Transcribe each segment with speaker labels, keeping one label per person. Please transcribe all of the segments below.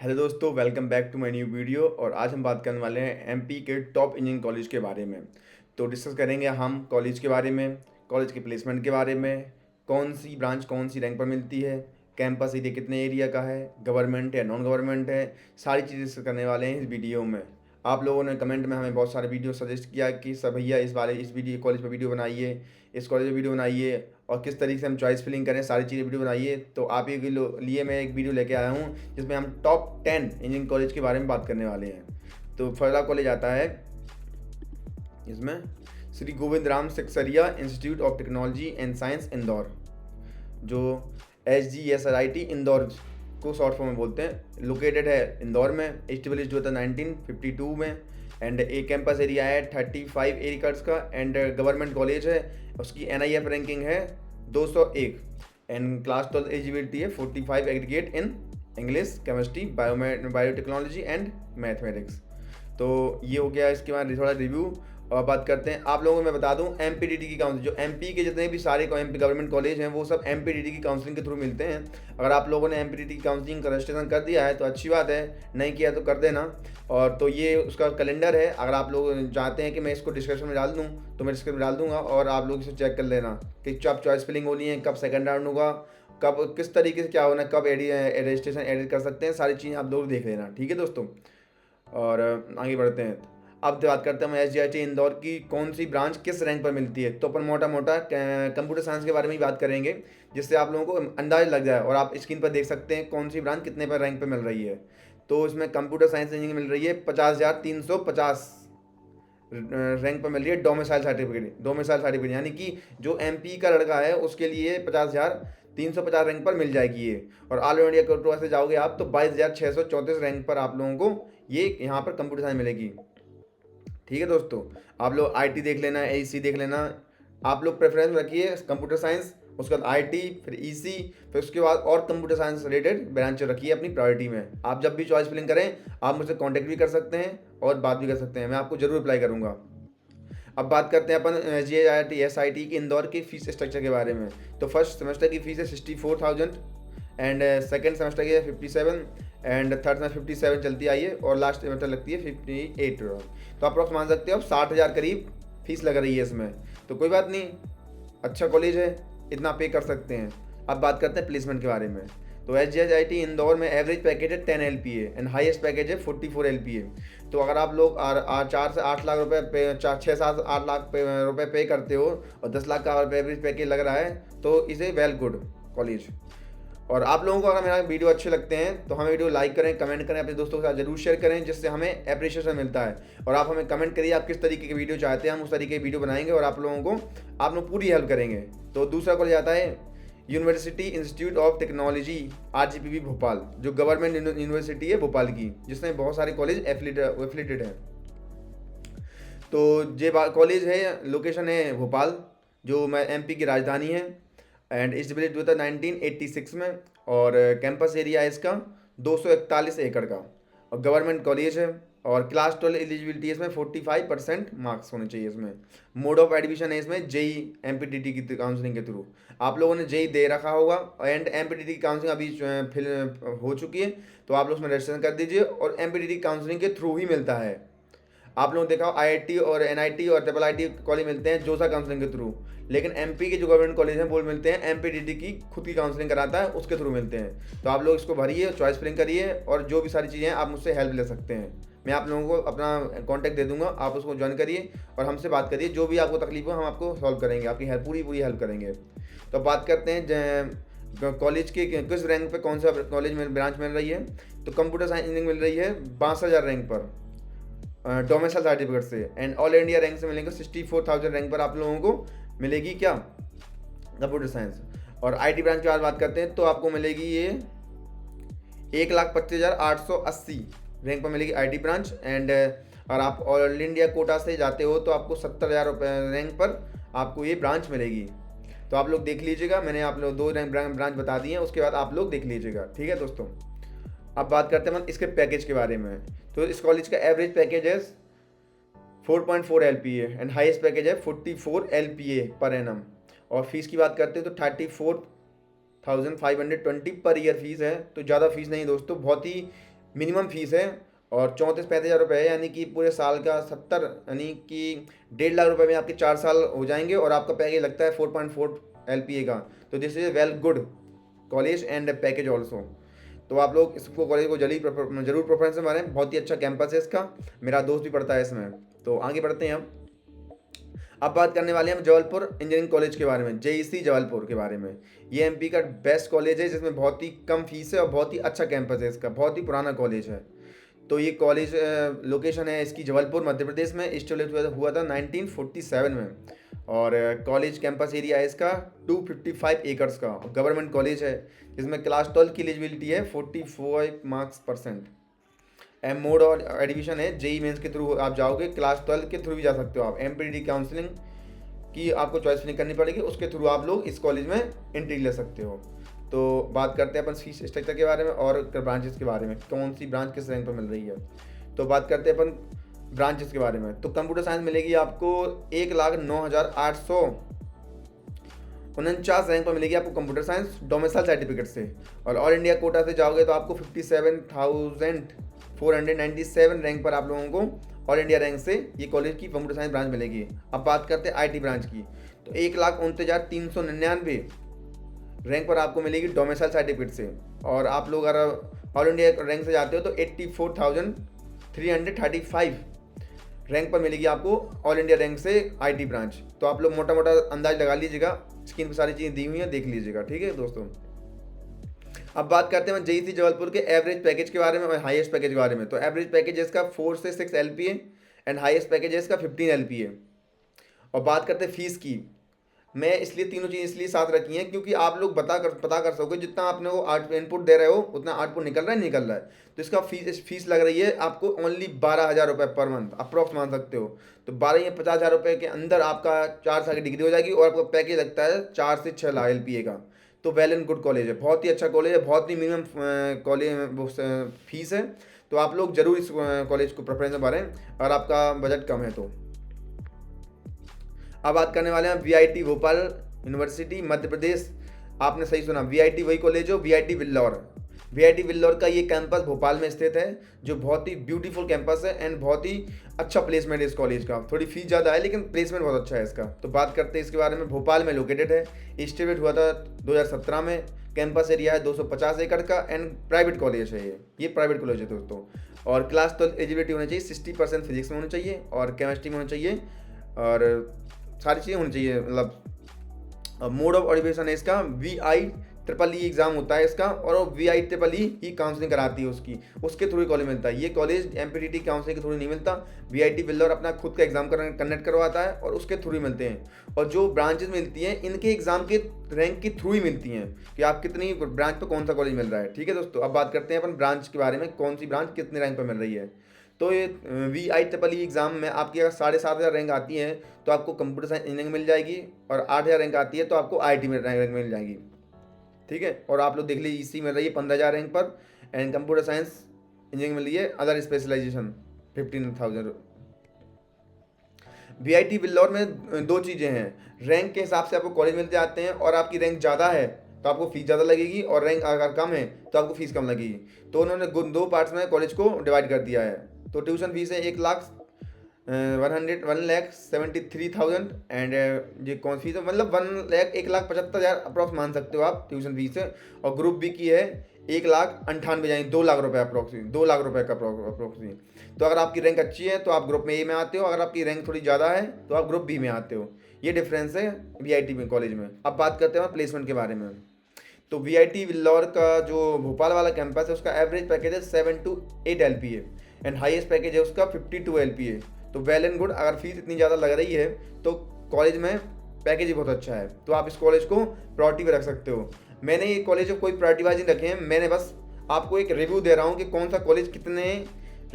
Speaker 1: Hello दोस्तों, welcome back to my new video. और आज हम बात करने वाले हैं एमपी के टॉप इंजीनियरिंग कॉलेज के बारे में। तो डिस्कस करेंगे हम कॉलेज के बारे में, कॉलेज के प्लेसमेंट के बारे में, कौन सी ब्रांच कौन सी रैंक पर मिलती है, कैंपस एरिया कितने एरिया का है, गवर्नमेंट या नॉन गवर्नमेंट है, सारी चीज़ें डिस्कस करने वाले हैं इस वीडियो में। आप लोगों ने कमेंट में हमें बहुत सारे वीडियो सजेस्ट किया कि सब भैया इस वीडियो कॉलेज पर वीडियो बनाइए, इस कॉलेज में वीडियो बनाइए और किस तरीके से हम चॉइस फिलिंग करें, सारी चीज़ें वीडियो बनाइए। तो आप ही के लिए मैं एक वीडियो लेके आया हूँ जिसमें हम टॉप 10 इंजीनियरिंग कॉलेज के बारे में बात करने वाले हैं। तो पहला कॉलेज आता है इसमें Shri Govind Ram Saksaria institute of technology and science Indore, जो SGSRIT इंदौर को शॉर्ट फॉर्म में बोलते हैं। लोकेटेड है इंदौर में, एस्टेब्लिश हुआ था 1952 में। एंड एक कैंपस एरिया है 35 एकर्स का एंड गवर्नमेंट कॉलेज है। उसकी NIF रैंकिंग है 201 एंड क्लास 12 एलिजिबिलिटी है 45 aggregate in English, chemistry, biotechnology and mathematics. तो ये हो गया इसके बाद थोड़ा रिव्यू। और बात करते हैं, आप लोगों को मैं बता दूं MPDT की काउंसिलिंग, जो MP के जितने भी सारे MP गवर्नमेंट कॉलेज हैं वो सब MPDT की काउंसिलिंग के थ्रू मिलते हैं। अगर आप लोगों ने MPDT की काउंसिलिंग का रजिस्ट्रेशन कर दिया है तो अच्छी बात है, नहीं किया तो कर देना। और तो ये उसका कैलेंडर है, अगर आप लोग चाहते हैं कि मैं इसको डिस्क्रिप्शन में डाल दूँ तो मैं डिस्क्रिप्शन में डाल दूंगा और आप लोग इसे चेक कर लेना कि कब चॉइस फिलिंग होनी है, कब सेकंड राउंड होगा, कब किस तरीके से क्या होना है, कब रजिस्ट्रेशन एडिट कर सकते हैं, सारी चीज़ें आप लोग देख लेना। ठीक है दोस्तों, और आगे बढ़ते हैं। अब बात करते हैं हम SGIT इंदौर की कौन सी ब्रांच किस रैंक पर मिलती है। तो अपन मोटा मोटा कंप्यूटर साइंस के बारे में ही बात करेंगे, जिससे आप लोगों को अंदाज लग जाए और आप स्क्रीन पर देख सकते हैं कौन सी ब्रांच कितने पर रैंक पर मिल रही है। तो इसमें कंप्यूटर साइंस इंजीनियरिंग मिल रही है 50,350 रैंक पर मिल रही है। डोमिसाइल सर्टिफिकेट यानी कि जो MP का लड़का है उसके लिए 50,350 रैंक पर मिल जाएगी ये। और ऑल इंडिया कोटा से जाओगे आप तो 22,634 रैंक पर आप लोगों को ये यहाँ पर कंप्यूटर साइंस मिलेगी। ठीक है दोस्तों, आप लोग IT देख लेना, AEC देख लेना। आप लोग प्रेफरेंस रखिए कंप्यूटर साइंस, उसके बाद IT, फिर EC, फिर उसके बाद और कंप्यूटर साइंस रिलेटेड ब्रांच रखिए अपनी प्रायोरिटी में। आप जब भी चॉइस फिलिंग करें आप मुझसे कांटेक्ट भी कर सकते हैं और बात भी कर सकते हैं, मैं आपको जरूर रिप्लाई करूंगा। अब बात करते हैं अपन SGIT की इंदौर की फीस स्ट्रक्चर के बारे में। तो फर्स्ट सेमेस्टर की फीस है 64,000 एंड सेकेंड सेमेस्टर की है 57 एंड थर्ड सेमेस्टर 57 चलती आई है और लास्ट सेमेस्टर लगती है 58। तो अप्रॉक्स मान सकते हो आप 60,000 करीब फीस लग रही है इसमें। तो कोई बात नहीं, अच्छा कॉलेज है, इतना पे कर सकते हैं। अब बात करते हैं प्लेसमेंट के बारे में। तो SGIT इंदौर में एवरेज पैकेज है 10 LPA एंड हाईएस्ट पैकेज है 44 LPA। तो अगर आप लोग 4 से 8 लाख रुपए पे 6, 7, 8 लाख रुपए पे करते हो और 10 लाख का एवरेज पैकेज लग रहा है तो इसे वेल गुड कॉलेज। और आप लोगों को अगर मेरा वीडियो अच्छे लगते हैं तो हमें वीडियो लाइक करें, कमेंट करें, अपने दोस्तों के साथ जरूर शेयर करें, जिससे हमें अप्रिशिएशन मिलता है। और आप हमें कमेंट करिए आप किस तरीके की वीडियो चाहते हैं, हम उस तरीके की वीडियो बनाएंगे और आप लोगों को आप लोग पूरी हेल्प करेंगे। तो दूसरा कॉलेज आता है university institute of technology RGPV Bhopal, जो गवर्नमेंट यूनिवर्सिटी है भोपाल की, जिसमें बहुत सारे कॉलेज एफिलेटेड हैं। तो ये कॉलेज है, लोकेशन है भोपाल, जो मैं MP की राजधानी है एंड इस्टेब्लिश हुआ था 1986 में। और कैंपस एरिया है इसका 241 एकड़ का और गवर्नमेंट कॉलेज है। और क्लास 12 एलिजिबिलिटी है इसमें 45% मार्क्स होने चाहिए इसमें। मोड ऑफ एडमिशन है इसमें JEE MPDT की काउंसलिंग के थ्रू। आप लोगों ने JEE दे रखा होगा एंड MPDT की काउंसलिंग अभी फिल हो चुकी है, तो आप लोग उसमें रजिस्ट्रेशन कर दीजिए और MPDT काउंसलिंग के थ्रू ही मिलता है। आप लोग देखा IIT और NIT और IIIT कॉलेज मिलते हैं जोसा काउंसलिंग के थ्रू, लेकिन MP के जो गवर्नमेंट कॉलेज हैं वो मिलते हैं MPDT की खुद की काउंसलिंग कराता है उसके थ्रू मिलते हैं। तो आप लोग इसको भरिए, चॉइस फिलिंग करिए और जो भी सारी चीज़ें हैं आप मुझसे हेल्प ले सकते हैं। मैं आप लोगों को अपना कॉन्टैक्ट दे दूंगा, आप उसको ज्वाइन करिए और हमसे बात करिए, जो भी आपको तकलीफ हो हम आपको सॉल्व करेंगे, आपकी हेल्प पूरी हेल्प करेंगे। तो बात करते हैं कॉलेज के किस रैंक पे कौन सा कॉलेज में ब्रांच मिल रही है। तो कंप्यूटर साइंस इंजीनियरिंग मिल रही है 62,000 रैंक पर डोमिसाइल सर्टिफिकेट से एंड ऑल इंडिया रैंक से मिलेंगे 64,000 रैंक पर आप लोगों को मिलेगी क्या, कंप्यूटर साइंस। और IT ब्रांच की बात करते हैं तो आपको मिलेगी ये 1,25,880 रैंक पर मिलेगी IT ब्रांच एंड और आप ऑल इंडिया कोटा से जाते हो तो आपको 70,000 रैंक पर आपको ये ब्रांच मिलेगी। तो आप लोग देख लीजिएगा, मैंने आप लोग 2 रैंक ब्रांच बता दी हैं, उसके बाद आप लोग देख लीजिएगा। ठीक है दोस्तों, अब बात करते हैं इसके पैकेज के बारे में। तो इस कॉलेज का एवरेज पैकेज है 4.4 LPA एंड हाईएस्ट पैकेज है 44 LPA पर एनम। और फीस की बात करते हैं तो 34,520 पर ईयर फीस है। तो ज़्यादा फीस नहीं दोस्तों, बहुत ही मिनिमम फीस है और 34-35 हज़ार रुपये है, यानी कि पूरे साल का 70, यानी कि 1.5 लाख रुपए में आपके 4 साल हो जाएंगे और आपका पैकेज लगता है 4.4 LPA का। तो this is well good college and package also. तो आप लोग इसको कॉलेज को जरूर प्रेफरेंस में मारें, बहुत ही अच्छा कैंपस है इसका, मेरा दोस्त भी पढ़ता है इसमें। तो आगे बढ़ते हैं हम। अब बात करने वाले हैं हम जबलपुर इंजीनियरिंग कॉलेज के बारे में, जेईसी जबलपुर के बारे में। ये एमपी का बेस्ट कॉलेज है जिसमें बहुत ही कम फीस है और बहुत ही अच्छा कैंपस है इसका, बहुत ही पुराना कॉलेज है। तो ये कॉलेज लोकेशन है इसकी जबलपुर मध्य प्रदेश में, इस्टेब्लिश हुआ था 1947 में। और कॉलेज कैंपस एरिया है इसका 255 एकर्स का। गवर्नमेंट कॉलेज है जिसमें क्लास 12 की एलिजिबिलिटी है 45 मार्क्स %। एम मोड और एडमिशन है जेई मेंस के थ्रू आप जाओगे, क्लास 12 के थ्रू भी जा सकते हो आप। एमपीडी काउंसलिंग की आपको चॉइस फिलिंग करनी पड़ेगी, उसके थ्रू आप लोग इस कॉलेज में एंट्री ले सकते हो। तो बात करते हैं अपन फीस स्ट्रक्चर के बारे में और ब्रांचेस के बारे में, कौन सी ब्रांच किस रैंक पर मिल रही है। तो बात करते हैं अपन ब्रांचेस के बारे में। तो कंप्यूटर साइंस मिलेगी आपको 1,09,849 रैंक पर मिलेगी आपको कंप्यूटर साइंस डोमिसाइल सर्टिफिकेट से। और ऑल इंडिया कोटा से जाओगे तो आपको 57,497 रैंक पर आप लोगों को ऑल इंडिया रैंक से ये कॉलेज की कंप्यूटर साइंस ब्रांच मिलेगी। अब बात करते हैं आईटी ब्रांच की, तो 1,29,399 रैंक पर आपको मिलेगी डोमिसाइल सर्टिफिकेट से। और आप लोग अगर ऑल इंडिया रैंक से जाते हो तो 84,335 रैंक पर मिलेगी आपको ऑल इंडिया रैंक से आईटी ब्रांच। तो आप लोग मोटा मोटा अंदाज लगा लीजिएगा, स्क्रीन पर सारी चीज़ें दी हुई हैं, देख लीजिएगा, ठीक है दोस्तों। अब बात करते हैं जेईसी जबलपुर के एवरेज पैकेज के बारे में और हाईएस्ट पैकेज के बारे में। तो एवरेज पैकेज है इसका 4 से 6 LPA एंड हाईएस्ट पैकेज है इसका 15 LPA। और बात करते हैं फीस की, मैं इसलिए तीनों चीज़ इसलिए साथ रखी हैं क्योंकि आप लोग पता कर सकोगे जितना आपने वो इनपुट दे रहे हो उतना आउटपुट निकल रहा है। तो इसका फीस लग रही है आपको ओनली 12,000 रुपये पर मंथ, अप्रॉक्स मान सकते हो। तो 12 या 50,000 रुपये के अंदर आपका 4 साल की डिग्री हो जाएगी और आपका पैकेज लगता है 4 से 6 लाख LPA का। तो वेल एंड गुड कॉलेज है, बहुत ही अच्छा कॉलेज है, बहुत ही मिनिमम कॉलेज फीस है। तो आप लोग जरूर इस कॉलेज को प्रेफरेंस में भरें अगर आपका बजट कम है तो। अब बात करने वाले हैं VIT भोपाल यूनिवर्सिटी मध्य प्रदेश। आपने सही सुना, VIT वही कॉलेज हो, VIT विल्लौर। VIT विल्लौर का ये कैंपस भोपाल में स्थित है, जो बहुत ही ब्यूटीफुल कैंपस है एंड बहुत ही अच्छा प्लेसमेंट है इस कॉलेज का। थोड़ी फीस ज़्यादा है लेकिन प्लेसमेंट बहुत अच्छा है इसका। तो बात करते हैं इसके बारे में। भोपाल में लोकेटेड है, इस्टेब्लिश हुआ था 2017 में। कैंपस एरिया है 250 एकड़ का एंड प्राइवेट कॉलेज है ये प्राइवेट कॉलेज है दोस्तों। और क्लास 12 एलिजिबिलिटी होनी चाहिए, 60% फिजिक्स में होनी चाहिए और केमिस्ट्री में होनी चाहिए और सारी चीज़ें होनी चाहिए। मतलब मोड ऑफ एडमिशन है इसका VIEEE एग्जाम होता है इसका, और वो VIEEE ही काउंसलिंग कराती है उसके थ्रू ही कॉलेज मिलता है। ये कॉलेज MPTT काउंसलिंग के थ्रू नहीं मिलता, VIT विल्लौर अपना खुद का एग्जाम कंडक्ट करवाता है और उसके थ्रू ही मिलते हैं। और जो ब्रांचेज मिलती हैं इनके एग्जाम के रैंक के थ्रू ही मिलती हैं कि आप कितनी ब्रांच पर कौन सा कॉलेज मिल रहा है, ठीक है दोस्तों। अब बात करते हैं अपन ब्रांच के बारे में, कौन सी ब्रांच कितने रैंक पर मिल रही है। तो ये VIEEE एग्जाम में आपकी अगर 7,500 रैंक आती है तो आपको कंप्यूटर साइंस इंजीनियरिंग मिल जाएगी, और 8,000 रैंक आती है तो आपको IIT में रैंक मिल जाएगी, ठीक है। और आप लोग देख लीजिए इसी मिल रही है 15,000 रैंक पर एंड कंप्यूटर साइंस इंजीनियरिंग मिल रही है अदर स्पेशलाइजेशन 15,000। VIT विल्लौर में दो चीज़ें हैं, रैंक के हिसाब से आपको कॉलेज मिलते जाते हैं, और आपकी रैंक ज़्यादा है तो आपको फीस ज़्यादा लगेगी, और रैंक अगर कम है तो आपको फीस कम लगेगी। तो उन्होंने दो पार्ट्स में कॉलेज को डिवाइड कर दिया है। तो ट्यूशन फीस है 1,73,000 एंड ये कौन फीस है, मतलब 1,75,000 अप्रॉक्स मान सकते हो आप ट्यूशन फीस है। और ग्रुप बी की है 1,98,000 यानी 2 लाख रुपये अप्रॉक्स, 2 लाख रुपये का अप्रॉक्स। तो अगर आपकी रैंक अच्छी है तो आप ग्रुप में ए में आते हो, अगर आपकी रैंक थोड़ी ज़्यादा है तो आप ग्रुप बी में आते हो। ये डिफरेंस है VIT में कॉलेज में। अब बात करते हैं प्लेसमेंट के बारे में। तो VIT विल्लौर का जो भोपाल वाला कैंपस है उसका एवरेज पैकेज है 7 to 8 LPA and highest package है उसका 52 LPA। तो वेल एंड गुड। अगर फीस इतनी ज़्यादा लग रही है तो कॉलेज में पैकेज भी बहुत अच्छा है, तो आप इस कॉलेज को प्रायोरिटी पे रख सकते हो। मैंने ये कॉलेज को कोई प्रायोरिटी वाइज नहीं रखे हैं, मैंने बस आपको एक रिव्यू दे रहा हूँ कि कौन सा कॉलेज कितने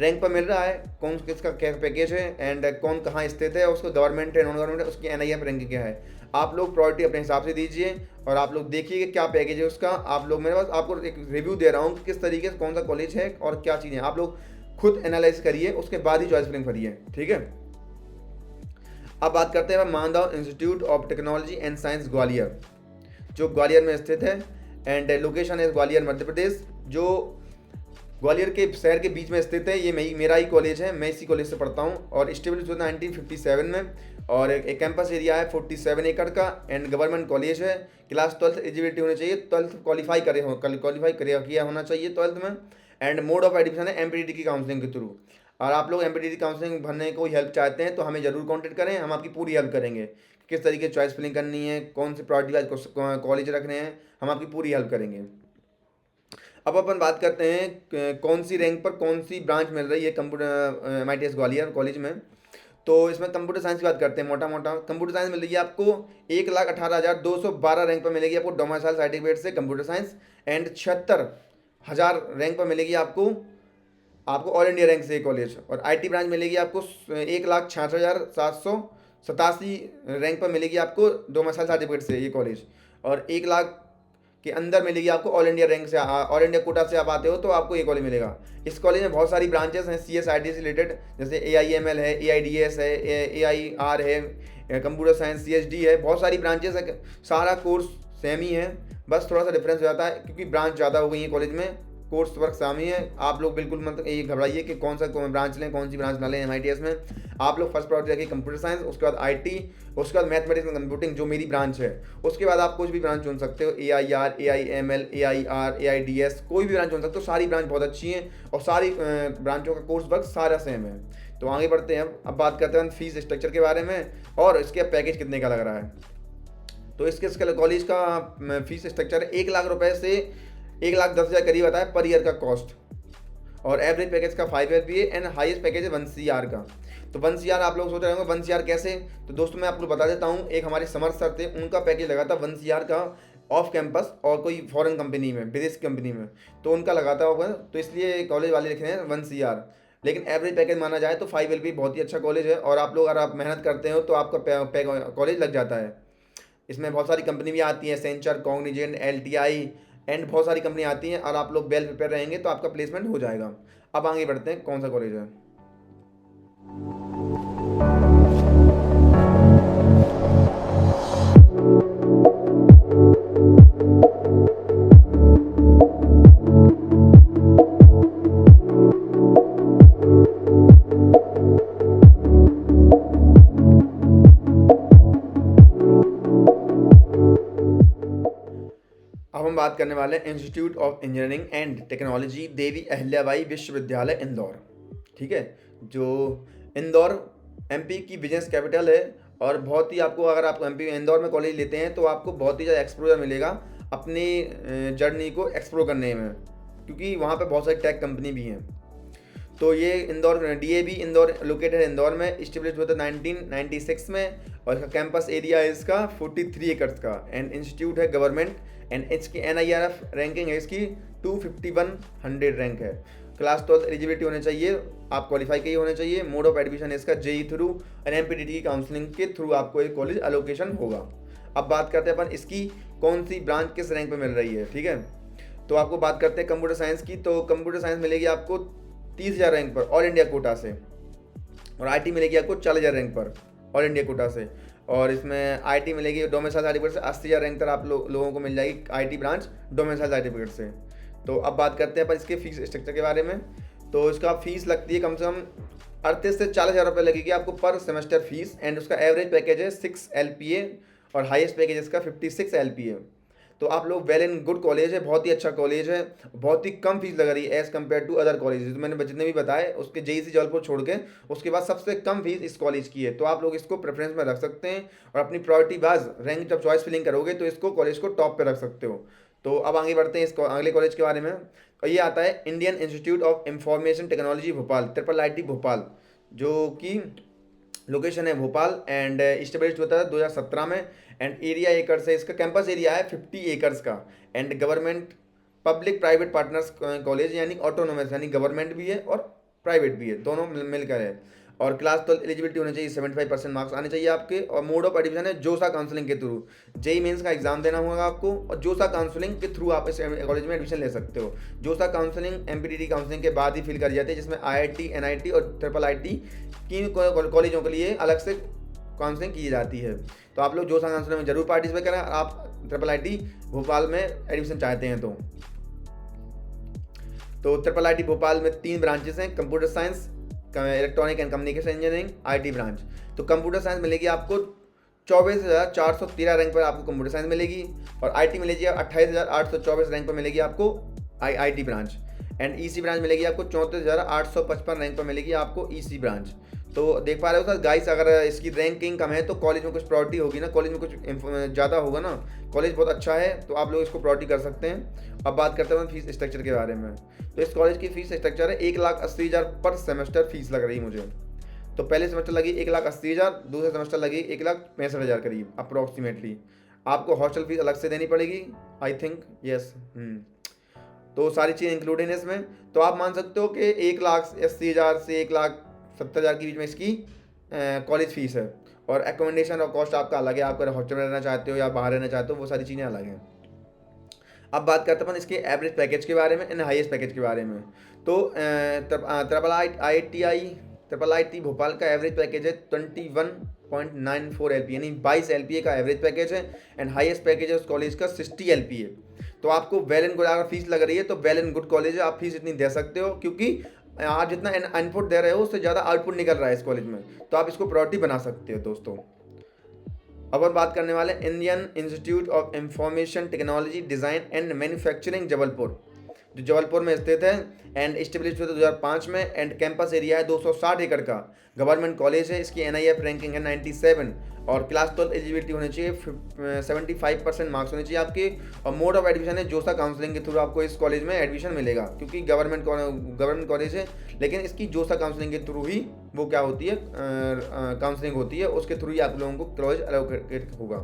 Speaker 1: रैंक पर मिल रहा है, कौन किसका क्या पैकेज है एंड कौन कहाँ स्थित है, उसका गवर्नमेंट है नॉन गवर्नमेंट है, उसकी NIF रैंक क्या है। आप लोग प्रायोरिटी अपने हिसाब से दीजिए और आप लोग देखिए कि क्या पैकेज है उसका। आप लोग, मेरे पास आपको एक रिव्यू दे रहा हूँ कि किस तरीके से कौन सा कॉलेज है और क्या चीज़ें, आप लोग खुद एनालाइज करिए, उसके बाद ही चॉइस फिलिंग करिए, ठीक है। अब बात करते हैं Madhav institute of technology and science Gwalior, जो ग्वालियर में स्थित है एंड लोकेशन है ग्वालियर मध्य प्रदेश। जो ग्वालियर के शहर के बीच में स्थित है। ये मेरा ही कॉलेज है, मैं इसी कॉलेज से पढ़ता हूँ और इस्टेब्लिश हुआ 1957 में। और एक कैंपस एरिया है 47 एकड़ का एंड गवर्नमेंट कॉलेज है। क्लास 12 एलिजिबिलिटी होनी चाहिए, 12 क्वालिफाई किया होना चाहिए 12th में। एंड मोड ऑफ एडमिशन है एमपीटीटी की काउंसलिंग के थ्रू। और आप लोग एमपीटीटी काउंसलिंग भरने को हेल्प चाहते हैं तो हमें ज़रूर कॉन्टेक्ट करें, हम आपकी पूरी हेल्प करेंगे। किस तरीके चॉइस फिलिंग करनी है, कौन से प्रायोरिटी वाइज कॉलेज रखने हैं, हम आपकी पूरी हेल्प करेंगे। अब अपन बात करते हैं कौन सी रैंक पर कौन सी ब्रांच मिल रही है कंप्यूटर MITS ग्वालियर कॉलेज में। तो इसमें कंप्यूटर साइंस की बात करते हैं। मोटा मोटा कंप्यूटर साइंस मिल रही है आपको 1,18,212 रैंक पर मिलेगी आपको डोमिसाइल सर्टिफिकेट से कंप्यूटर साइंस। एंड 76,000 रैंक पर मिलेगी आपको ऑल इंडिया रैंक से कॉलेज। और आईटी ब्रांच मिलेगी आपको 1,66,787 रैंक पर मिलेगी आपको डोमिसाइल सर्टिफिकेट से ये कॉलेज। और 1,00,000 के अंदर मिलेगी आपको ऑल इंडिया रैंक से, ऑल इंडिया कोटा से आप आते हो तो आपको ये कॉलेज मिलेगा। इस कॉलेज में बहुत सारी ब्रांचेस हैं CSIT से रिलेटेड, जैसे AIML है, AIDS है, AIR है, कंप्यूटर साइंस CSD है, बहुत सारी ब्रांचेस है। सारा कोर्स सेम ही है, बस थोड़ा सा डिफरेंस हो जाता है क्योंकि ब्रांच ज़्यादा हो गई है कॉलेज में। कोर्स वर्क शामिल है। आप लोग बिल्कुल मतलब ये घबराइए कि कौन सा ब्रांच लें, कौन सी ब्रांच ना लें MITS में। आप लोग फर्स्ट प्रायोरिटी रखिए कंप्यूटर साइंस, उसके बाद IT, उसके बाद मैथमेटिक्स एंड कंप्यूटिंग जो मेरी ब्रांच है। उसके बाद आप कुछ भी ब्रांच चुन सकते हो, AIR, AIML, AIR, AIDS, कोई भी ब्रांच चुन सकते हो। सारी ब्रांच बहुत अच्छी हैं और सारी ब्रांचों का कोर्स वर्क सारा सेम है। तो आगे बढ़ते हैं। अब बात करते हैं फीस स्ट्रक्चर के बारे में और इसके पैकेज कितने का लग रहा है। तो इसके कॉलेज का फीस स्ट्रक्चर 1 लाख रुपए से 1,10,000 करीब आता है पर ईयर का कॉस्ट। और एवरेज पैकेज का 5 LPA एंड हाईएस्ट पैकेज है 1 CR का। तो 1 CR आप लोग सोच रहे होंगे 1 CR कैसे। तो दोस्तों मैं आपको बता देता हूँ, एक हमारे समर्थ सर थे, उनका पैकेज लगा था 1 CR का ऑफ कैंपस और कोई फॉरेन कंपनी में, विदेश कंपनी में, तो उनका लगाता होगा। तो इसलिए कॉलेज वाले लिख रहे हैं 1 CR। लेकिन एवरेज पैकेज माना जाए तो 5 LPA बहुत ही अच्छा कॉलेज है। और आप लोग अगर आप मेहनत करते हो तो आपका कॉलेज लग जाता है। इसमें बहुत सारी कंपनी भी आती है, सेंचर, कॉग्निजेंट, LTI एंड बहुत सारी कंपनी आती हैं। और आप लोग वेल प्रिपेयर रहेंगे तो आपका प्लेसमेंट हो जाएगा। अब आगे बढ़ते हैं, कौन सा कॉलेज है। अब हम बात करने वाले हैं institute of engineering and technology Devi Ahilyabai विश्वविद्यालय इंदौर। ठीक है, जो इंदौर MP की बिजनेस कैपिटल है। और बहुत ही आपको, अगर आप MP इंदौर में कॉलेज लेते हैं तो आपको बहुत ही ज़्यादा एक्सपोजर मिलेगा अपनी जर्नी को एक्सप्लोर करने में, क्योंकि वहाँ पे बहुत सारी टेक कंपनी भी हैं। तो ये इंदौर DAV इंदौर लोकेटेड है इंदौर में, इस्टेब्लिश हुआ था 1996 में। और इसका कैंपस एरिया है इसका 43 एकड़ का। एंड इंस्टीट्यूट है गवर्नमेंट एंड इसकी NIRF रैंकिंग है इसकी 25100 रैंक है। क्लास 12 एलिजिबिलिटी होने चाहिए, आप क्वालिफाई के ही होने चाहिए। मोड ऑफ एडमिशन इसका JEE थ्रू और MPTT की काउंसलिंग के थ्रू आपको एक कॉलेज एलोकेशन होगा। अब बात करते हैं अपन इसकी कौन सी ब्रांच किस रैंक पे मिल रही है। ठीक है, तो आपको बात करते हैं कंप्यूटर साइंस की। तो कंप्यूटर साइंस मिलेगी आपको 30,000 रैंक पर ऑल इंडिया कोटा से। और IT मिलेगी आपको 40,000 रैंक पर ऑल इंडिया कोटा से। और इसमें IT मिलेगी डोमिसाइल सर्टिफिकेट से 80,000 रैंक तक आप लोगों को मिल जाएगी IT ब्रांच डोमिसाइल सर्टिफिकेट से। तो अब बात करते हैं अपन इसके फीस स्ट्रक्चर के बारे में। तो इसका फीस लगती है कम से कम 38 से 40,000 रुपये लगेगी आपको पर सेमेस्टर फीस। एंड उसका एवरेज पैकेज है 6 LPA और हाईएस्ट पैकेज इसका 56 LPA। तो आप लोग वेल एंड गुड कॉलेज है, बहुत ही अच्छा कॉलेज है, बहुत ही कम फीस लग रही है as compared to other colleges. तो मैंने जितने भी बताए उसके JEC जबलपुर छोड़ के उसके बाद सबसे कम फीस इस कॉलेज की है। तो आप लोग इसको प्रेफरेंस में रख सकते हैं और अपनी प्रायोरिटी वाइज रैंक जब चॉइस फिलिंग करोगे तो इसको कॉलेज को टॉप पे रख सकते हो। तो अब आगे बढ़ते हैं इस अगले कॉलेज के बारे में। और ये आता है Indian institute of information technology Bhopal, IIIT Bhopal, जो कि लोकेशन है भोपाल। एंड इस्टेब्लिश होता है 2017 में। एंड एरिया एकड़ से इसका कैंपस एरिया है 50 एकर्स का। And government public private partners college, यानी ऑटोनोमस, यानी गवर्नमेंट भी है और प्राइवेट भी है, दोनों मिलकर है। और क्लास 12 एलिजिबिलिटी होनी चाहिए, 75% मार्क्स आने चाहिए आपके। और मोड ऑफ एडमिशन है जोसा काउंसलिंग के थ्रू। JEE मेंस का एग्जाम देना होगा आपको और जोसा काउंसलिंग के थ्रू आप इस कॉलेज में एडमिशन ले सकते हो। जोसा काउंसलिंग MPTT काउंसलिंग के बाद ही फिल कर जाती है, जिसमें IIT, NIT और IIIT की कॉलेजों के लिए अलग से काउंसलिंग की जाती है। तो आप लोग जोसा काउंसलिंग में जरूर पार्टिसिपेट करें, आप IIIT भोपाल में एडमिशन चाहते हैं तो। तो ट्रिपल आईटी भोपाल में 3 ब्रांचेस हैं, computer science, electronic and communication engineering, IT branch. तो कंप्यूटर साइंस मिलेगी आपको 24,413 रैंक पर आपको कंप्यूटर साइंस मिलेगी, और आईटी मिलेगी 28,824 रैंक पर मिलेगी आपको IT branch, and EC branch मिलेगी आपको 34,855 रैंक पर मिलेगी आपको ईसी ब्रांच। तो देख पा रहे हो सर गाइस, अगर इसकी रैंकिंग कम है तो कॉलेज में कुछ प्रायोरिटी होगी ना, कॉलेज में कुछ ज़्यादा होगा ना, कॉलेज बहुत अच्छा है तो आप लोग इसको प्रायोरिटी कर सकते हैं। अब बात करते हैं फीस स्ट्रक्चर के बारे में। तो इस कॉलेज की फीस स्ट्रक्चर है 1,80,000 पर सेमेस्टर फीस लग रही मुझे। तो पहले सेमेस्टर लगी 1,80,000, दूसरे सेमेस्टर लगी 1,65,000 करीब अप्रोक्सीमेटली। आपको हॉस्टल फीस अलग से देनी पड़ेगी आई थिंक, यस। तो सारी चीज़ें इंक्लूडेड है इसमें। तो आप मान सकते हो कि 1,80,000 से 1,70,000 के बीच में इसकी कॉलेज फीस है, और एकोमोडेशन और कॉस्ट आपका अलग है, आप अगर हॉस्टल में रहना चाहते हो या बाहर रहना चाहते हो वो सारी चीज़ें अलग हैं। अब बात करते हैं अपन इसके एवरेज पैकेज के बारे में एंड हाईएस्ट पैकेज के बारे में। तो ट्रिपल आईटी भोपाल का एवरेज पैकेज है 21.94 LPA, यानी 22 LPA का एवरेज पैकेज है, एंड हाईएस्ट पैकेज है उस कॉलेज का 60 LPA। तो आपको वेल एंड गुड, अगर फीस लग रही है तो वेल एंड गुड कॉलेज है, आप फीस इतनी दे सकते हो, क्योंकि आप जितना इनपुट दे रहे हो उससे ज़्यादा आउटपुट निकल रहा है इस कॉलेज में, तो आप इसको प्रायोरिटी बना सकते हो दोस्तों। अब हम बात करने वाले Indian institute of information technology design and manufacturing Jabalpur, जो जबलपुर में स्थित है, एंड इस्टेब्लिश हुआ 2005 में, एंड कैंपस एरिया है 260 एकड़ का, गवर्नमेंट कॉलेज है, इसकी NIF रैंकिंग है 97, और क्लास 12 एलिजिबिलिटी होनी चाहिए, 75% मार्क्स होने चाहिए आपके, और मोड ऑफ एडमिशन है जोसा काउंसलिंग के थ्रू आपको इस कॉलेज में एडमिशन मिलेगा, क्योंकि गवर्नमेंट कॉलेज है, लेकिन इसकी जोसा काउंसलिंग के थ्रू ही वो क्या होती है, काउंसलिंग होती है, उसके थ्रू ही आप लोगों को कॉलेज एलोकेट होगा।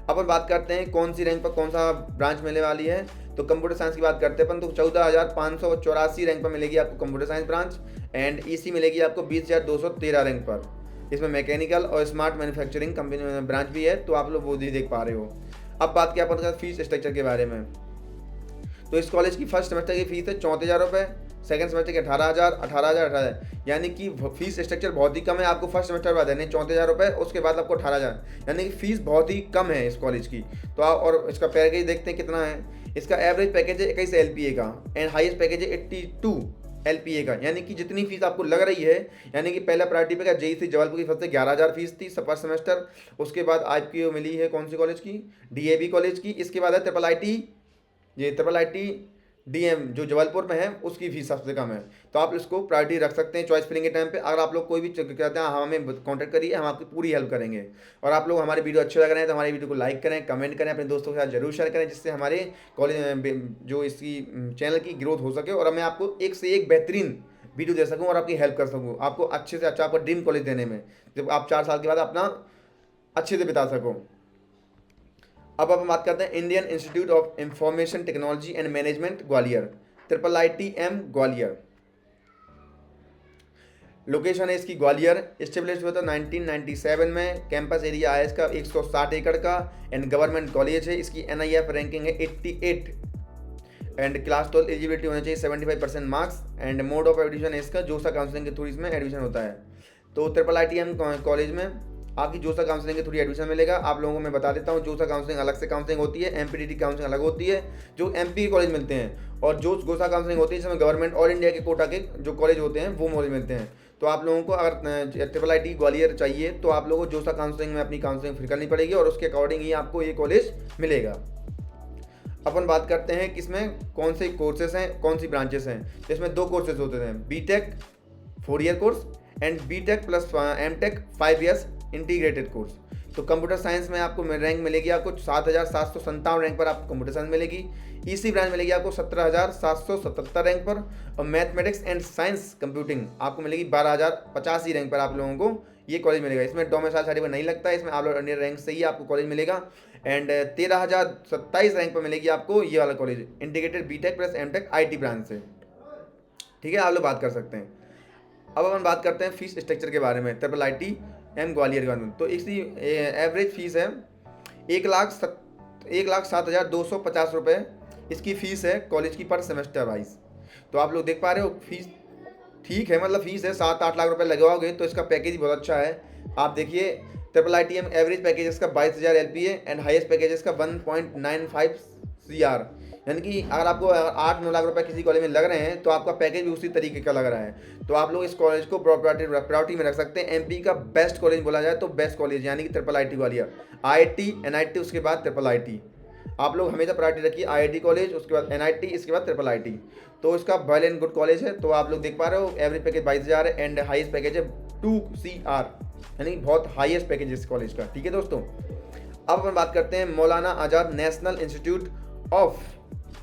Speaker 1: अब हम बात करते हैं कौन सी रैंक पर कौन सा ब्रांच मिलने वाली है। तो कंप्यूटर साइंस की बात करते हैं अपन, तो 14,584 रैंक पर मिलेगी आपको computer science branch, and EC मिलेगी आपको 20,213 रैंक पर। इसमें मैकेनिकल और स्मार्ट मैन्युफैक्चरिंग कंपनी ब्रांच भी है, तो आप लोग वो भी देख पा रहे हो। अब बात किया अपन फीस स्ट्रक्चर के बारे में। तो इस कॉलेज की फर्स्ट सेमेस्टर की फीस है 34,000 रुपये, सेकंड सेमेस्टर के 18,000, यानी कि फीस स्ट्रक्चर बहुत ही कम है। आपको फर्स्ट सेमेस्टर बाद देने 34,000 रुपये, उसके बाद आपको 18,000, यानी कि फीस बहुत ही कम है इस कॉलेज की। तो आप और इसका पैकेज देखते हैं कितना है। इसका एवरेज पैकेज है 21 LPA का, एंड हाईएस्ट पैकेज है 82 LPA का, यानी कि जितनी फीस आपको लग रही है, यानी कि पहला प्रायोरिटी पे का JEC जबलपुर की फर्स्ट 11,000 फीस थी फर्स्ट सेमेस्टर, उसके बाद IPO मिली है कौन सी कॉलेज की, DAV कॉलेज की, इसके बाद है ट्रिपल आईटी DM जो जबलपुर में है उसकी फीस सबसे कम है। तो आप इसको प्रायोरिटी रख सकते हैं चॉइस फिलिंग के टाइम पे। अगर आप लोग कोई भी कहते हैं हमें कॉन्टैक्ट करिए, हम आपकी पूरी हेल्प करेंगे। और आप लोग हमारे वीडियो अच्छे लग रहे हैं तो हमारे वीडियो को लाइक करें, कमेंट करें, अपने दोस्तों के साथ जरूर शेयर करें, जिससे हमारे कॉलेज जो इसकी चैनल की ग्रोथ हो सके, और मैं आपको एक से एक बेहतरीन वीडियो दे सकूँ और आपकी हेल्प कर सकूँ, आपको अच्छे से अच्छा आपको ड्रीम कॉलेज देने में, जब आप 4 साल के बाद अपना अच्छे से बिता सको। अब हम बात करते हैं Indian institute of information technology and management Gwalior, IIITM Gwalior. Location है इसकी ग्वालियर, इस्टेब्लिश हुआ था 1997 में, कैंपस एरिया है इसका 160 एकड़ का, एंड गवर्नमेंट कॉलेज है, इसकी NIF रैंकिंग है 88, एंड क्लास 12 एलिजिबिलिटी होना चाहिए 75% marks, and mode of admission है इसका जोसा काउंसलिंग के थ्रू इसमें एडमिशन होता है। तो IIITM कॉलेज में आपकी जोसा काउंसलिंग के थ्रू एडमिशन मिलेगा। आप लोगों को मैं बता देता हूँ, जोसा काउंसलिंग अलग से काउंसलिंग होती है, MPTT काउंसलिंग अलग होती है जो MP कॉलेज मिलते हैं, और जो जोसा काउंसलिंग होती है जिसमें गवर्नमेंट ऑल इंडिया के कोटा के जो कॉलेज होते हैं वो कॉलेज मिलते हैं। तो आप लोगों को अगर IIIT ग्वालियर चाहिए तो आप लोगों को जोसा काउंसलिंग में अपनी काउंसलिंग फिर करनी पड़ेगी, और उसके अकॉर्डिंग ही आपको ये कॉलेज मिलेगा। अपन बात करते हैं कि इसमें कौन से कोर्सेज हैं, कौन सी ब्रांचेस हैं। तो इसमें 2 कोर्सेज होते हैं, BTech 4 year course and BTech plus MTech 5 years integrated course. तो कंप्यूटर साइंस में आपको रैंक मिलेगी आपको 7,757 रैंक पर आपको कंप्यूटर साइंस मिलेगी। EC ब्रांच मिलेगी आपको 17,777 रैंक पर, और मैथमेटिक्स एंड साइंस कंप्यूटिंग आपको मिलेगी 12,085 रैंक पर आप लोगों को ये कॉलेज मिलेगा। इसमें डोमिसाइल सर्टिफिकेट नहीं लगता है, इसमें आप लोग इंडियन रैंक से ही आपको कॉलेज मिलेगा, एंड 13,027 रैंक पर मिलेगी आपको ये वाला college integrated BTech plus MTech IT branch से। ठीक है, आप लोग बात कर सकते हैं। अब अपन बात करते हैं फीस स्ट्रक्चर के बारे में IIITM ग्वालियर का। तो इसकी एवरेज फीस है 1,07,250 रुपये इसकी फ़ीस है कॉलेज की पर सेमेस्टर वाइज। तो आप लोग देख पा रहे हो फीस ठीक है, मतलब फीस है 7-8 लाख रुपए लगवाओगे तो इसका पैकेज बहुत अच्छा है। आप देखिए IIITM एवरेज पैकेज इसका 22,000 LPA एंड हाईएस्ट पैकेज इसका 1.95 CR, यानी कि अगर आपको 8-9 लाख रुपए किसी कॉलेज में लग रहे हैं तो आपका पैकेज भी उसी तरीके का लग रहा है। तो आप लोग इस कॉलेज को प्रायोरिटी में रख सकते हैं। एमपी का बेस्ट कॉलेज बोला जाए तो बेस्ट कॉलेज यानी कि triple IT Gwalior, IIT NIT उसके बाद ट्रिपल आईटी। आप लोग हमेशा प्रायोरिटी रखिए, आईआईटी कॉलेज उसके बाद एनआईटी इसके बाद ट्रिपल आईटी। तो इसका वेल एंड गुड कॉलेज है। तो आप लोग देख पा रहे हो एवरेज पैकेज 22,000 है एंड हाईएस्ट पैकेज है 2 CR, यानी बहुत हाईएस्ट पैकेज है इस कॉलेज का। ठीक है दोस्तों, अब अपन बात करते हैं Maulana Azad national institute of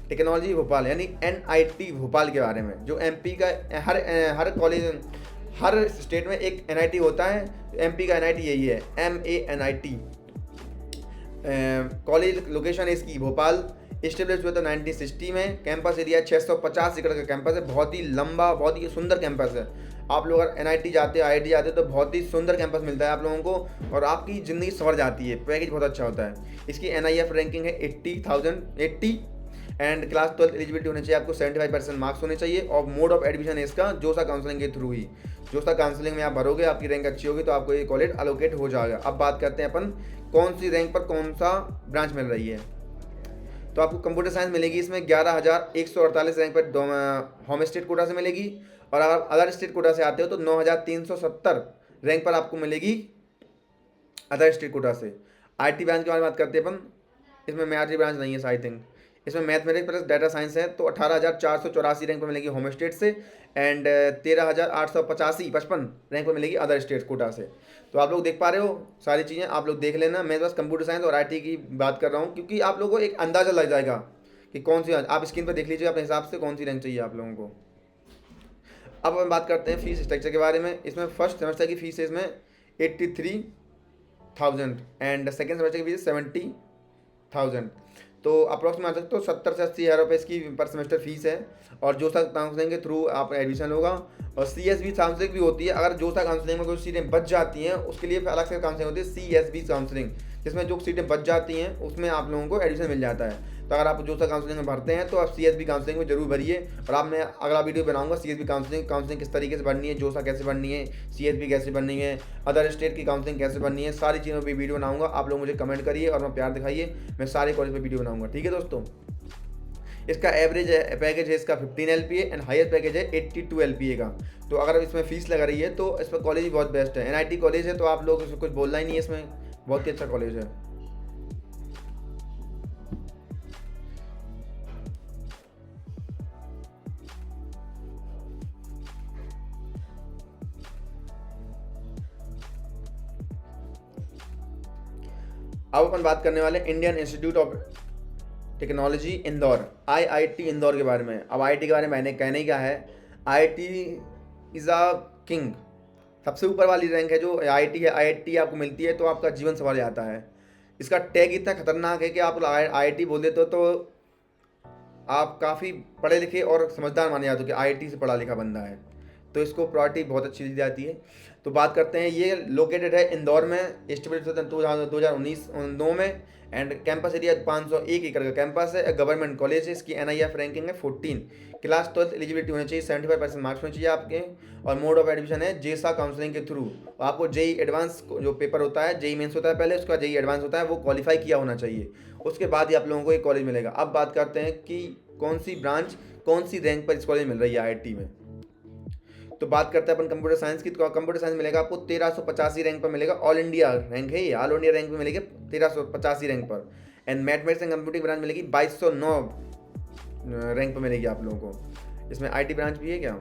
Speaker 1: technology Bhopal यानी एनआईटी भोपाल के बारे में। जो एमपी का हर कॉलेज, हर स्टेट में एक एनआईटी होता है, एमपी का एनआईटी यही है, MANIT। कॉलेज लोकेशन है इसकी भोपाल, इस्टेब्लिश हुआ था 1960 में। कैंपस एरिया 650 एकड़ का कैंपस है, बहुत ही लंबा, बहुत ही सुंदर कैंपस है। आप लोग अगर एनआईटी जाते हो, आईआईटी जाते हो तो बहुत ही सुंदर कैंपस मिलता है आप लोगों को और आपकी ज़िंदगी संवर जाती है। पैकेज बहुत अच्छा होता है। इसकी NIF रैंकिंग है 80 एंड क्लास 12 एलिजिबिलिटी होनी चाहिए आपको, 75% मार्क्स होने चाहिए। और मोड ऑफ एडमिशन है इसका जोसा काउंसलिंग के थ्रू ही। जोसा काउंसलिंग में आप भरोगे, आपकी रैंक अच्छी होगी तो आपको ये कॉलेज अलोकेट हो जाएगा। अब बात करते हैं अपन कौन सी रैंक पर कौन सा ब्रांच मिल रही है। तो आपको कंप्यूटर साइंस मिलेगी इसमें 11,148 रैंक पर होम स्टेट कोटा से मिलेगी। और अगर अदर स्टेट कोटा से आते हो तो 9,370 रैंक पर आपको मिलेगी अदर स्टेट कोटा से। आईटी ब्रांच के बारे में बात करते हैं अपन, इसमें मैथ ब्रांच नहीं है आई थिंक। इसमें मैथमेटिक्स प्लस डाटा साइंस है। तो 18,484 रैंक पर मिलेगी होम स्टेट से एंड 13,855 रैंक पर मिलेगी अदर स्टेट कोटा से। तो आप लोग देख पा रहे हो सारी चीज़ें, आप लोग देख लेना। मैं बस कंप्यूटर साइंस और आईटी की बात कर रहा हूँ क्योंकि आप लोगों को एक अंदाज़ा लग जाएगा कि कौन सी, आप स्क्रीन पर देख लीजिए अपने हिसाब से कौन सी रैंक चाहिए आप लोगों को। अब हम बात करते हैं फीस स्ट्रक्चर के बारे में। इसमें फर्स्ट सेमेस्टर की फीस है इसमें 83,000 एंड सेकेंड सेमेस्टर की फीस 70,000। तो अप्रॉक्स में आ सकते हो 70 से 80 हज़ार रुपये इसकी पर सेमेस्टर फीस है। और जोसा काउंसलिंग के थ्रू आप एडमिशन होगा। और CSB काउंसलिंग भी होती है। अगर जोसा काउंसलिंग में कोई सीटें बच जाती हैं उसके लिए अलग से काउंसलिंग होती है CSB काउंसलिंग, जिसमें जो सीटें बच जाती हैं उसमें आप लोगों को एडमिशन मिल जाता है। तो अगर आप जोसा काउंसलिंग में भरते हैं तो आप CSB काउंसलिंग में जरूर भरिए। और आप मैं अगला वीडियो बनाऊंगा CSB काउंसलिंग किस तरीके से बननी है, जोसा कैसे बननी है, CSB कैसे बननी है, अदर स्टेट की काउंसलिंग कैसे बननी है, सारी चीज़ों पर वीडियो बनाऊंगा। आप लोग मुझे कमेंट करिए और मैं प्यार दिखाइए, मैं सारे कॉलेज पर वीडियो बनाऊंगा। ठीक है दोस्तों, इसका एवरेज पैकेज है इसका 15 LPA एंड हाईएस्ट पैकेज है 82 LPA का। तो अगर इसमें फीस लगा रही है तो इस पर कॉलेज भी बहुत बेस्ट है। NIT कॉलेज है तो आप लोग इसमें कुछ बोलना ही नहीं है, इसमें बहुत ही अच्छा कॉलेज है। अब अपन बात करने वाले Indian institute of technology Indore, IIT Indore के बारे में। अब IIT के बारे में मैंने कहने ही क्या है, IIT इज़ अ किंग, सबसे ऊपर वाली रैंक है जो IIT है। IIT आपको मिलती है तो आपका जीवन संवर जाता है। इसका टैग इतना खतरनाक है कि आप IIT बोल देते हो तो आप काफ़ी पढ़े लिखे और समझदार माने जाते हो कि IIT से पढ़ा लिखा बंदा है। तो इसको प्रायोरिटी बहुत अच्छी दी जाती है। तो बात करते हैं, ये लोकेटेड है इंदौर में, एस्टेब्लिश 2019 में एंड कैंपस एरिया 501 एकड़ का कैंपस है। गवर्नमेंट कॉलेज है। इसकी NIF रैंकिंग है 14, क्लास 12 एलिजिबिलिटी होनी चाहिए, 75% मार्क्स होने चाहिए आपके। और मोड ऑफ एडमिशन है जेसा काउंसलिंग के थ्रू। आपको JEE एडवांस जो पेपर होता है, JEE मेंस होता है पहले, उसका JEE एडवांस होता है, वो क्वालिफाई किया होना चाहिए, उसके बाद ही आप लोगों को एक कॉलेज मिलेगा। अब बात करते हैं कि कौन सी ब्रांच कौन सी रैंक पर इस कॉलेज मिल रही है IIT में। तो बात करते हैं अपन कंप्यूटर साइंस की। तो कंप्यूटर साइंस मिलेगा आपको 1385 रैंक पर मिलेगा, ऑल इंडिया रैंक है ये, ऑल इंडिया रैंक में मिलेगी 1385 रैंक पर। And mathematics and computing branch मिलेगी 2209 रैंक पर मिलेगी आप लोगों को। इसमें IT ब्रांच भी है क्या।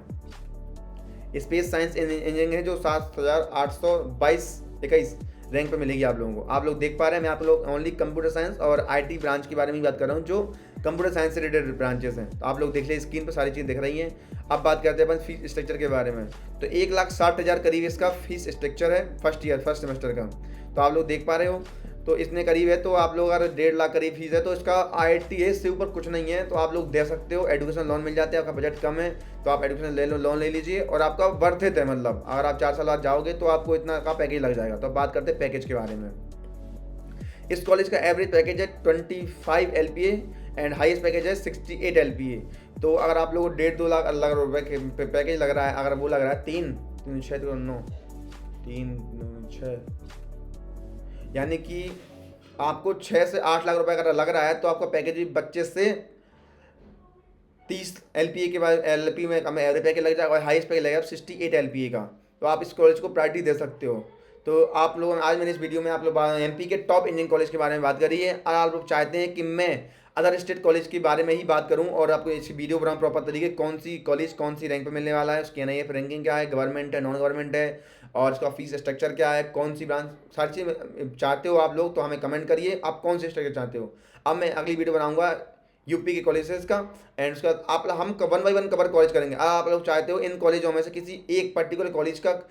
Speaker 1: स्पेस साइंस इंजीनियरिंग है जो 7,822 रैंक पर मिलेगी आप लोगों को। आप लोग देख पा रहे हैं मैं आप लोग ओनली कंप्यूटर साइंस और IT ब्रांच के बारे में बात कर रहा हूँ जो कंप्यूटर साइंस से रिलेटेड ब्रांचेस हैं। तो आप लोग देख ले, स्क्रीन पर सारी चीज़ दिख रही हैं। अब बात करते हैं अपन फीस स्ट्रक्चर के बारे में। तो 1,60,000 करीब इसका फीस स्ट्रक्चर है फर्स्ट सेमेस्टर का। तो आप लोग देख पा रहे हो तो इतने करीब है। तो आप लोग अगर 1.5 लाख करीब फीस है तो इसका IIT है, इससे ऊपर कुछ नहीं है। तो आप लोग दे सकते हो, एजुकेशन लोन मिल जाते हैं। आपका बजट कम है तो आप एजुकेशन ले लो, लोन ले लीजिए और आपका वर्थ इट है। मतलब अगर आप 4 साल बाद जाओगे तो आपको इतना का पैकेज लग जाएगा। तो अब बात करते हैं पैकेज के बारे में। इस कॉलेज का एवरेज पैकेज है 25 LPA एंड हाईएस्ट पैकेज है 68 LPA। तो अगर आप लोगों को 1.5-2 लाख रुपए के पैकेज लग रहा है, अगर वो लग रहा है 3 यानी कि आपको 6 से 8 लाख रुपए अगर लग रहा है तो आपका पैकेज भी 25 से 30 LPA के बाद LP में हमें एवरेज पैकेज लग जाएगा और हाईएस्ट पैकेज लगेगा 68 LPA का। तो आप इस कॉलेज को प्रायोरिटी दे सकते हो। तो आप लोग आज मैंने इस वीडियो में आप लोग MP के टॉप इंजीनियरिंग कॉलेज के बारे में बात करी है, और आप लोग चाहते हैं कि मैं अदर स्टेट कॉलेज के बारे में ही बात करूं और आपको इस वीडियो बनाऊं प्रॉपर तरीके, कौन सी कॉलेज कौन सी रैंक पे मिलने वाला है, उसकी NIF रैंकिंग क्या है, गवर्नमेंट है नॉन गवर्नमेंट है, और इसका फीस स्ट्रक्चर क्या है, कौन सी ब्रांच, सारी चीज़ चाहते हो आप लोग तो हमें कमेंट करिए आप कौन से स्ट्रक्चर चाहते हो। अब मैं अगली वीडियो बनाऊंगा यूपी के कॉलेजेस का, एंड उसका आप हम 1 बाय 1 कवर कॉलेज करेंगे। आप लोग चाहते हो इन कॉलेजों में से किसी एक पर्टिकुलर कॉलेज का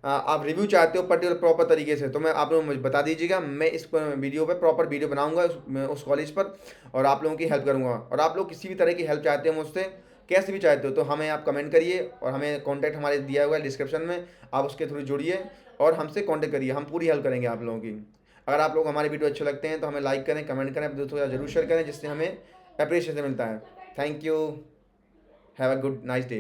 Speaker 1: आप रिव्यू चाहते हो पर्टिकुलर प्रॉपर तरीके से, तो मैं आप लोग मुझे बता दीजिएगा, मैं इस वीडियो पे प्रॉपर वीडियो बनाऊंगा उस कॉलेज पर, और आप लोगों की हेल्प करूंगा। और आप लोग किसी भी तरह की हेल्प चाहते हो मुझसे, कैसे भी चाहते हो, तो हमें आप कमेंट करिए, और हमें कॉन्टैक्ट हमारे दिया हुआ है डिस्क्रिप्शन में, आप उसके थ्रू जुड़िए और हमसे कॉन्टैक्ट करिए, हम पूरी हेल्प करेंगे आप लोगों की। अगर आप लोग हमारे वीडियो अच्छे लगते हैं तो हमें लाइक करें, कमेंट करें, अपने दोस्तों के साथ जरूर शेयर करें, जिससे हमें अप्रिशिएशन मिलता है। Thank you, have a good nice day.